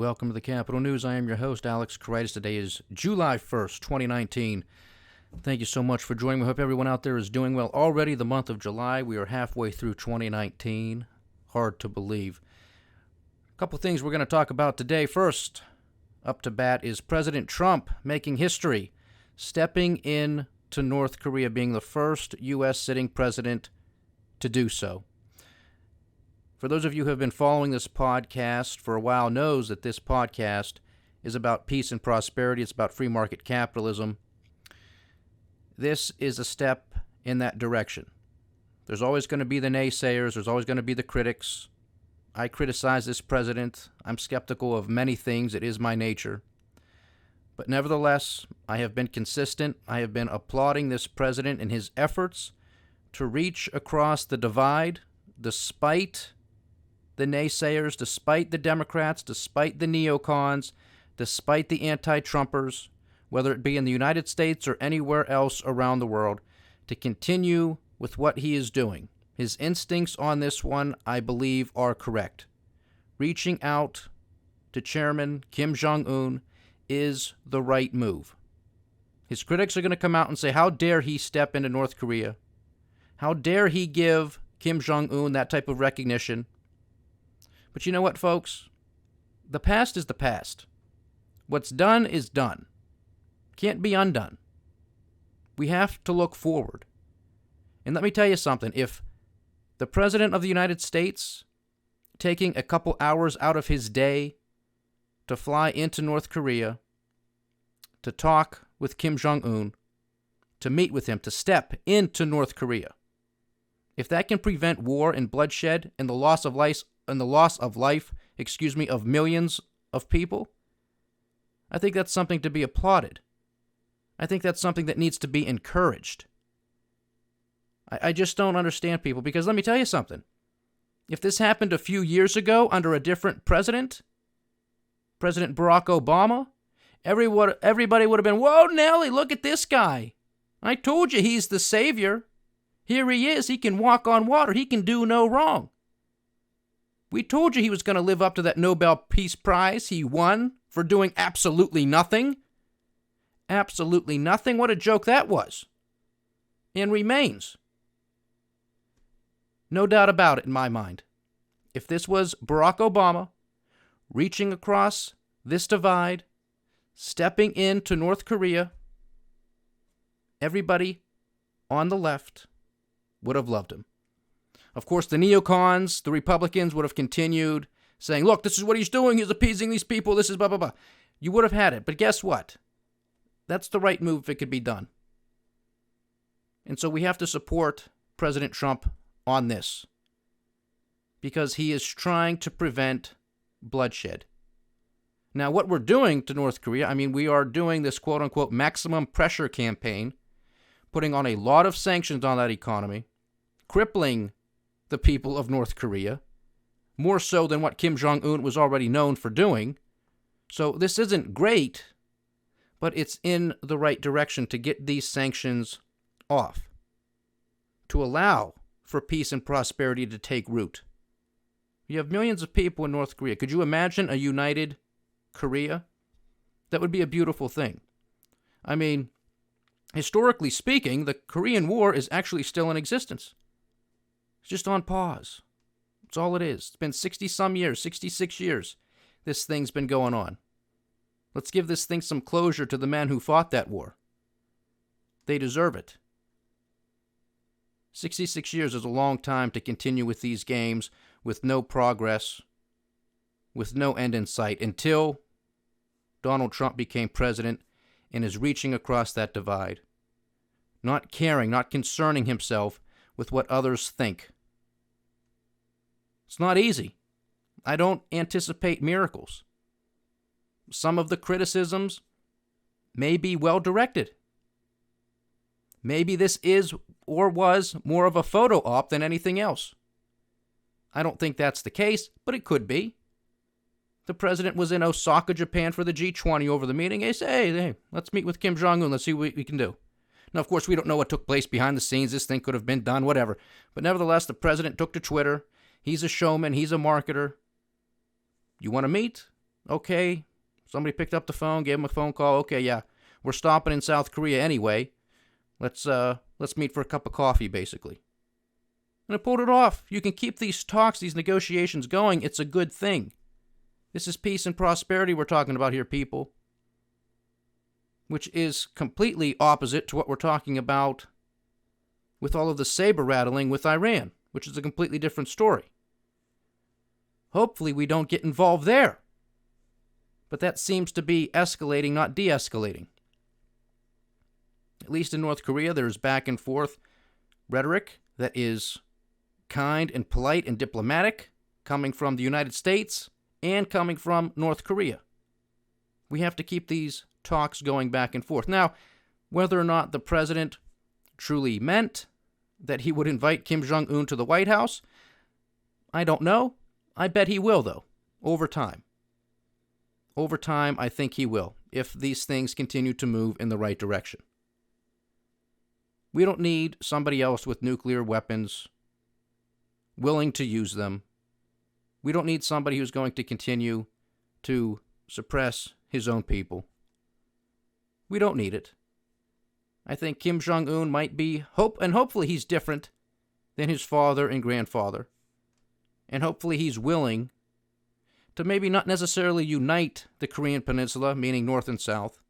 welcome to the Capital News. I am your host, Alex Karitis. Today is July 1st, 2019. Thank you so much for joining me. I hope everyone out there is doing well. Already the month of July, we are halfway through 2019. Hard to believe. A couple things we're going to talk about today. First, up to bat is President Trump making history, stepping in to North Korea, being the first U.S. sitting president to do so. For those of you who have been following this podcast for a while knows that this podcast is about peace and prosperity. It's about free market capitalism. This is a step in that direction. There's always going to be the naysayers. There's always going to be the critics. I criticize this president. I'm skeptical of many things. It is my nature. But nevertheless, I have been consistent. I have been applauding this president in his efforts to reach across the divide despite the naysayers, despite the Democrats, despite the neocons, despite the anti-Trumpers, whether it be in the United States or anywhere else around the world, to continue with what he is doing. His instincts on this one, I believe, are correct. Reaching out to Chairman Kim Jong-Un is the right move. His critics are going to come out and say, how dare he step into North Korea? How dare he give Kim Jong-Un that type of recognition? But you know what, folks? The past is the past. What's done is done. Can't be undone. We have to look forward. And let me tell you something. If the President of the United States taking a couple hours out of his day to fly into North Korea, to talk with Kim Jong-un, to meet with him, to step into North Korea, if that can prevent war and bloodshed and the loss of life, of millions of people, I think that's something to be applauded. I think that's something that needs to be encouraged. I just don't understand people, because let me tell you something. If this happened a few years ago under a different president, President Barack Obama, everybody would have been, whoa, Nelly, look at this guy. I told you he's the savior. Here he is. He can walk on water. He can do no wrong. We told you he was going to live up to that Nobel Peace Prize he won for doing absolutely nothing. Absolutely nothing. What a joke that was. And remains. No doubt about it in my mind. If this was Barack Obama reaching across this divide, stepping into North Korea, everybody on the left would have loved him. Of course, the neocons, the Republicans would have continued saying, look, this is what he's doing. He's appeasing these people. This is blah, blah, blah. You would have had it. But guess what? That's the right move if it could be done. And so we have to support President Trump on this, because he is trying to prevent bloodshed. Now, what we're doing to North Korea, we are doing this quote-unquote maximum pressure campaign, putting on a lot of sanctions on that economy, crippling the people of North Korea, more so than what Kim Jong-un was already known for doing. So this isn't great, but it's in the right direction to get these sanctions off, to allow for peace and prosperity to take root. You have millions of people in North Korea. Could you imagine a united Korea? That would be a beautiful thing. Historically speaking, the Korean War is actually still in existence. It's just on pause. That's all it is. It's been 60-some years, 66 years, this thing's been going on. Let's give this thing some closure to the men who fought that war. They deserve it. 66 years is a long time to continue with these games with no progress, with no end in sight, until Donald Trump became president and is reaching across that divide, not caring, not concerning himself with what others think. It's not easy. I don't anticipate miracles. Some of the criticisms may be well-directed. Maybe this is or was more of a photo op than anything else. I don't think that's the case, but it could be. The president was in Osaka, Japan for the G20 over the meeting. He said, hey, let's meet with Kim Jong-un. Let's see what we can do. Now, of course, we don't know what took place behind the scenes. This thing could have been done, whatever. But nevertheless, the president took to Twitter. He's a showman. He's a marketer. You want to meet? Okay, somebody picked up the phone, gave him a phone call. Okay, yeah, we're stopping in South Korea anyway. Let's meet for a cup of coffee, basically. And it pulled it off. You can keep these talks, these negotiations going. It's a good thing. This is peace and prosperity we're talking about here, people. Which is completely opposite to what we're talking about with all of the saber rattling with Iran, which is a completely different story. Hopefully we don't get involved there. But that seems to be escalating, not de-escalating. At least in North Korea, there's back and forth rhetoric that is kind and polite and diplomatic, coming from the United States and coming from North Korea. We have to keep these talks going back and forth. Now, whether or not the president truly meant that he would invite Kim Jong-Un to the White House, I don't know. I bet he will, though, over time. Over time, I think he will, if these things continue to move in the right direction. We don't need somebody else with nuclear weapons willing to use them. We don't need somebody who's going to continue to suppress his own people. We don't need it. I think Kim Jong-un might be, hopefully he's different than his father and grandfather. And hopefully he's willing to maybe not necessarily unite the Korean peninsula, meaning North and South,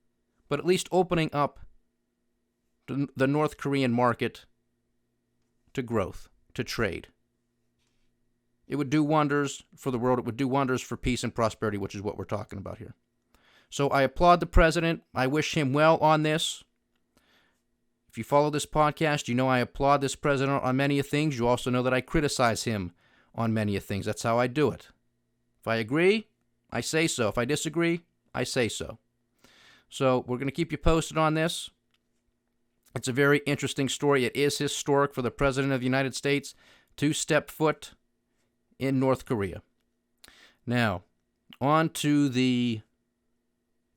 but at least opening up the North Korean market to growth, to trade. It would do wonders for the world. It would do wonders for peace and prosperity, which is what we're talking about here. So I applaud the president. I wish him well on this. If you follow this podcast, you know I applaud this president on many of things. You also know that I criticize him on many of things. That's how I do it. If I agree, I say so. If I disagree, I say so. So we're going to keep you posted on this. It's a very interesting story. It is historic for the President of the United States to step foot in North Korea. Now, on to the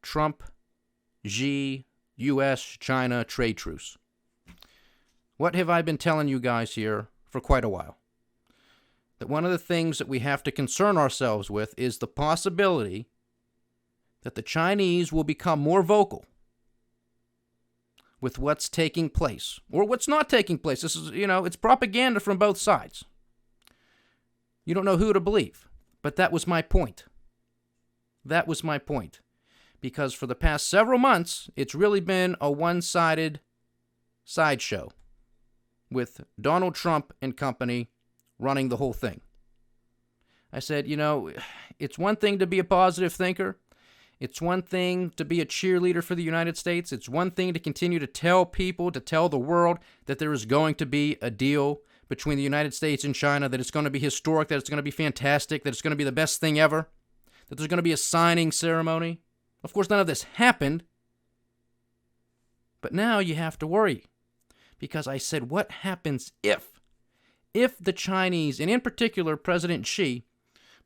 Trump-Xi U.S.-China trade truce. What have I been telling you guys here for quite a while? That one of the things that we have to concern ourselves with is the possibility that the Chinese will become more vocal with what's taking place, or what's not taking place. This is, it's propaganda from both sides. You don't know who to believe, but that was my point. That was my point. Because for the past several months, it's really been a one-sided sideshow with Donald Trump and company running the whole thing. I said, it's one thing to be a positive thinker. It's one thing to be a cheerleader for the United States. It's one thing to continue to tell people, to tell the world that there is going to be a deal between the United States and China, that it's going to be historic, that it's going to be fantastic, that it's going to be the best thing ever, that there's going to be a signing ceremony. Of course, none of this happened. But now you have to worry. Because I said, what happens if the Chinese, and in particular President Xi,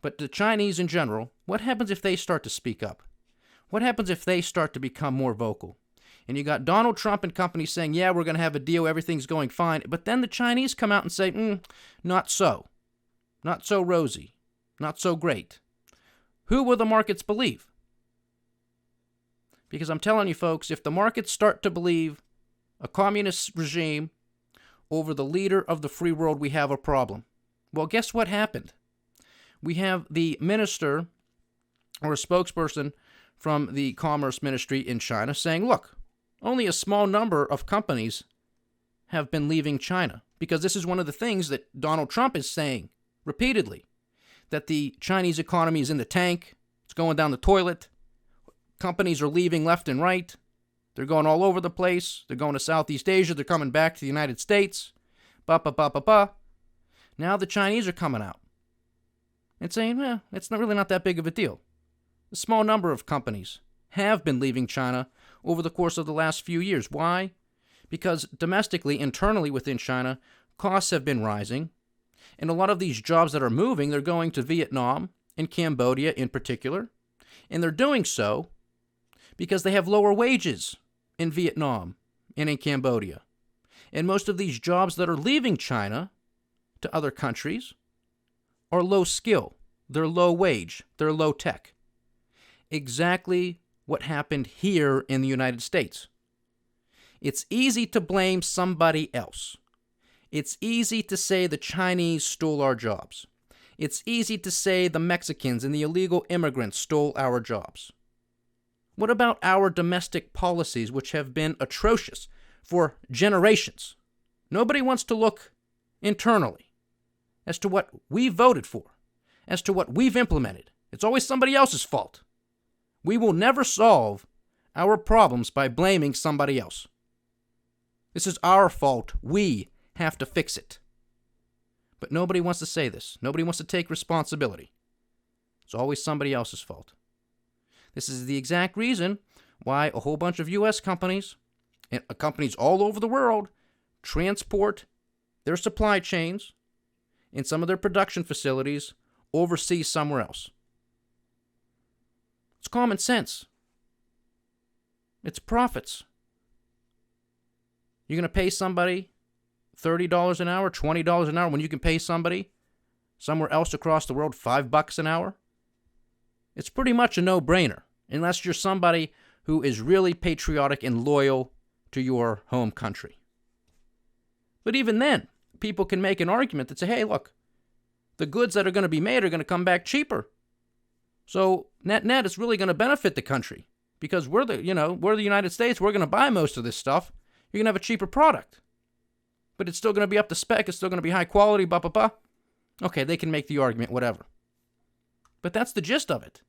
but the Chinese in general, what happens if they start to speak up? What happens if they start to become more vocal? And you got Donald Trump and company saying, yeah, we're going to have a deal, everything's going fine. But then the Chinese come out and say, not so. Not so rosy. Not so great. Who will the markets believe? Because I'm telling you, folks, if the markets start to believe a communist regime over the leader of the free world, we have a problem. Well, guess what happened? We have the minister or a spokesperson from the Commerce Ministry in China saying, look, only a small number of companies have been leaving China. Because this is one of the things that Donald Trump is saying repeatedly, that the Chinese economy is in the tank, it's going down the toilet, companies are leaving left and right, they're going all over the place, they're going to Southeast Asia, they're coming back to the United States, Now the Chinese are coming out and saying, it's not really not that big of a deal. A small number of companies have been leaving China over the course of the last few years. Why? Because domestically, internally within China, costs have been rising. And a lot of these jobs that are moving, they're going to Vietnam and Cambodia in particular. And they're doing so because they have lower wages in Vietnam and in Cambodia. And most of these jobs that are leaving China to other countries are low skill, they're low wage, they're low tech. exactly what happened here in the United States. It's easy to blame somebody else. It's easy to say the Chinese stole our jobs. It's easy to say the Mexicans and the illegal immigrants stole our jobs. What about our domestic policies, which have been atrocious for generations? Nobody wants to look internally as to what we voted for, as to what we've implemented. It's always somebody else's fault. We will never solve our problems by blaming somebody else. This is our fault. We have to fix it. But nobody wants to say this. Nobody wants to take responsibility. It's always somebody else's fault. This is the exact reason why a whole bunch of U.S. companies and companies all over the world transport their supply chains and some of their production facilities overseas somewhere else. It's common sense. It's profits. You're going to pay somebody $30 an hour, $20 an hour when you can pay somebody somewhere else across the world $5 an hour? It's pretty much a no-brainer, unless you're somebody who is really patriotic and loyal to your home country. But even then, people can make an argument that say, hey, look, the goods that are going to be made are going to come back cheaper. So net, it's really going to benefit the country because we're the United States. We're going to buy most of this stuff. You're going to have a cheaper product. But it's still going to be up to spec. It's still going to be high quality, blah, blah, blah. Okay, they can make the argument, whatever. But that's the gist of it.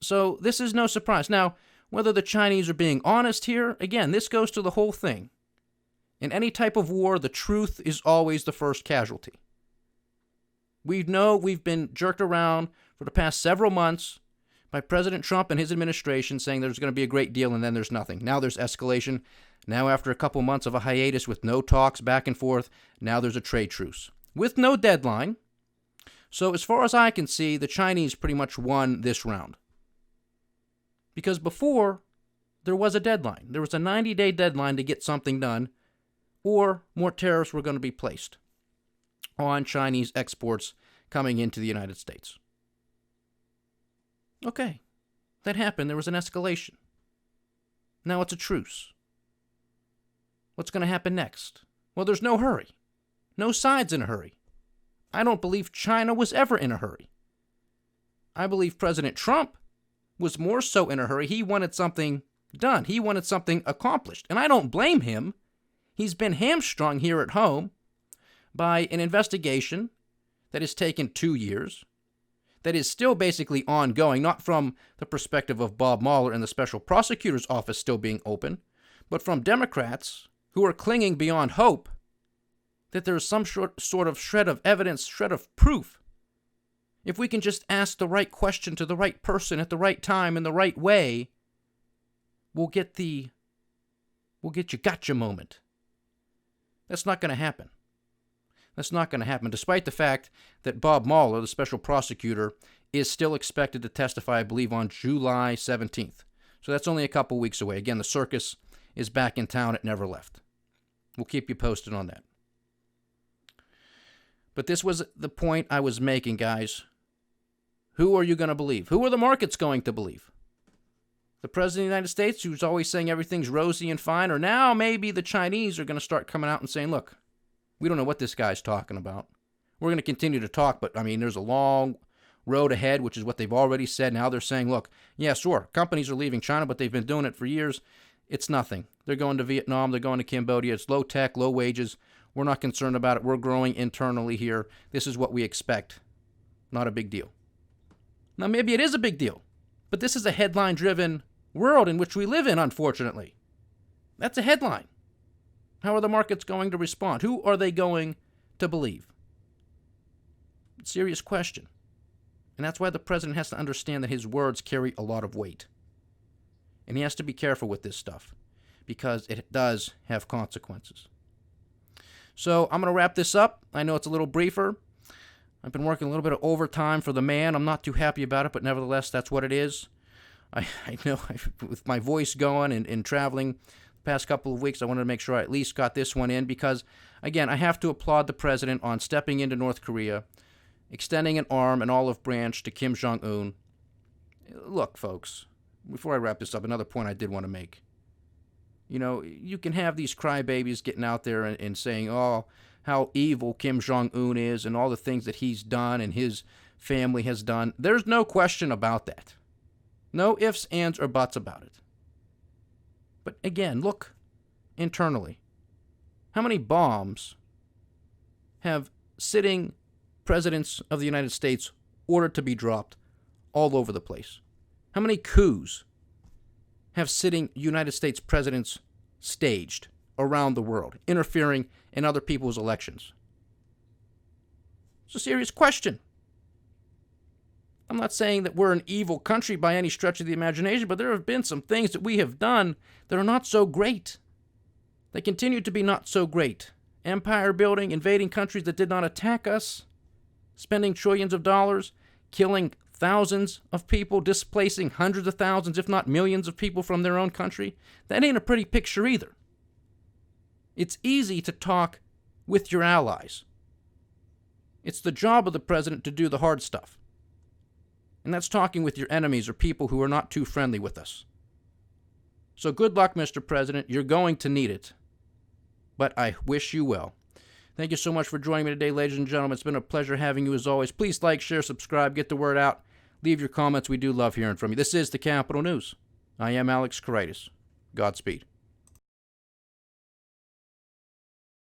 So this is no surprise. Now, whether the Chinese are being honest here, again, this goes to the whole thing. In any type of war, the truth is always the first casualty. We know we've been jerked around for the past several months by President Trump and his administration saying there's going to be a great deal and then there's nothing. Now there's escalation. Now after a couple months of a hiatus with no talks back and forth, now there's a trade truce with no deadline. So as far as I can see, the Chinese pretty much won this round. Because before, there was a deadline. There was a 90-day deadline to get something done, or more tariffs were going to be placed on Chinese exports coming into the United States. Okay, that happened. There was an escalation. Now it's a truce. What's going to happen next? Well, there's no hurry. No sides in a hurry. I don't believe China was ever in a hurry. I believe President Trump was more so in a hurry. He wanted something done. He wanted something accomplished. And I don't blame him. He's been hamstrung here at home by an investigation that has taken 2 years, that is still basically ongoing, not from the perspective of Bob Mueller and the special prosecutor's office still being open, but from Democrats who are clinging beyond hope that there is some sort of shred of evidence, shred of proof. If we can just ask the right question to the right person at the right time in the right way, we'll get your gotcha moment. That's not going to happen. That's not going to happen, despite the fact that Bob Mueller, the special prosecutor, is still expected to testify, I believe, on July 17th. So that's only a couple weeks away. Again, the circus is back in town. It never left. We'll keep you posted on that. But this was the point I was making, guys. Who are you going to believe? Who are the markets going to believe? The President of the United States, who's always saying everything's rosy and fine, or now maybe the Chinese are going to start coming out and saying, look, we don't know what this guy's talking about. We're going to continue to talk, but, there's a long road ahead, which is what they've already said. Now they're saying, look, yeah, sure, companies are leaving China, but they've been doing it for years. It's nothing. They're going to Vietnam. They're going to Cambodia. It's low tech, low wages. We're not concerned about it. We're growing internally here. This is what we expect. Not a big deal. Now, maybe it is a big deal, but this is a headline-driven world in which we live in, unfortunately. That's a headline. How are the markets going to respond? Who are they going to believe? Serious question. And that's why the president has to understand that his words carry a lot of weight. And he has to be careful with this stuff because it does have consequences. So I'm going to wrap this up. I know it's a little briefer. I've been working a little bit of overtime for the man. I'm not too happy about it, but nevertheless, that's what it is. I know with my voice going and traveling the past couple of weeks, I wanted to make sure I at least got this one in because, again, I have to applaud the president on stepping into North Korea, extending an arm, an olive branch to Kim Jong-Un. look, folks, before I wrap this up, another point I did want to make. You know, you can have these crybabies getting out there and saying, oh, how evil Kim Jong-Un is and all the things that he's done and his family has done. There's no question about that. No ifs, ands, or buts about it. But again, look internally. How many bombs have sitting presidents of the United States ordered to be dropped all over the place? How many coups have sitting United States presidents staged around the world, interfering in other people's elections? It's a serious question. I'm not saying that we're an evil country by any stretch of the imagination, but there have been some things that we have done that are not so great. They continue to be not so great. Empire building, invading countries that did not attack us, spending trillions of dollars, killing thousands of people, displacing hundreds of thousands, if not millions of people from their own country. That ain't a pretty picture either. It's easy to talk with your allies. It's the job of the president to do the hard stuff. And that's talking with your enemies or people who are not too friendly with us. So good luck, Mr. President. You're going to need it. But I wish you well. Thank you so much for joining me today, ladies and gentlemen. It's been a pleasure having you as always. Please like, share, subscribe, get the word out. Leave your comments. We do love hearing from you. This is the Capital News. I am Alex Karitis. Godspeed.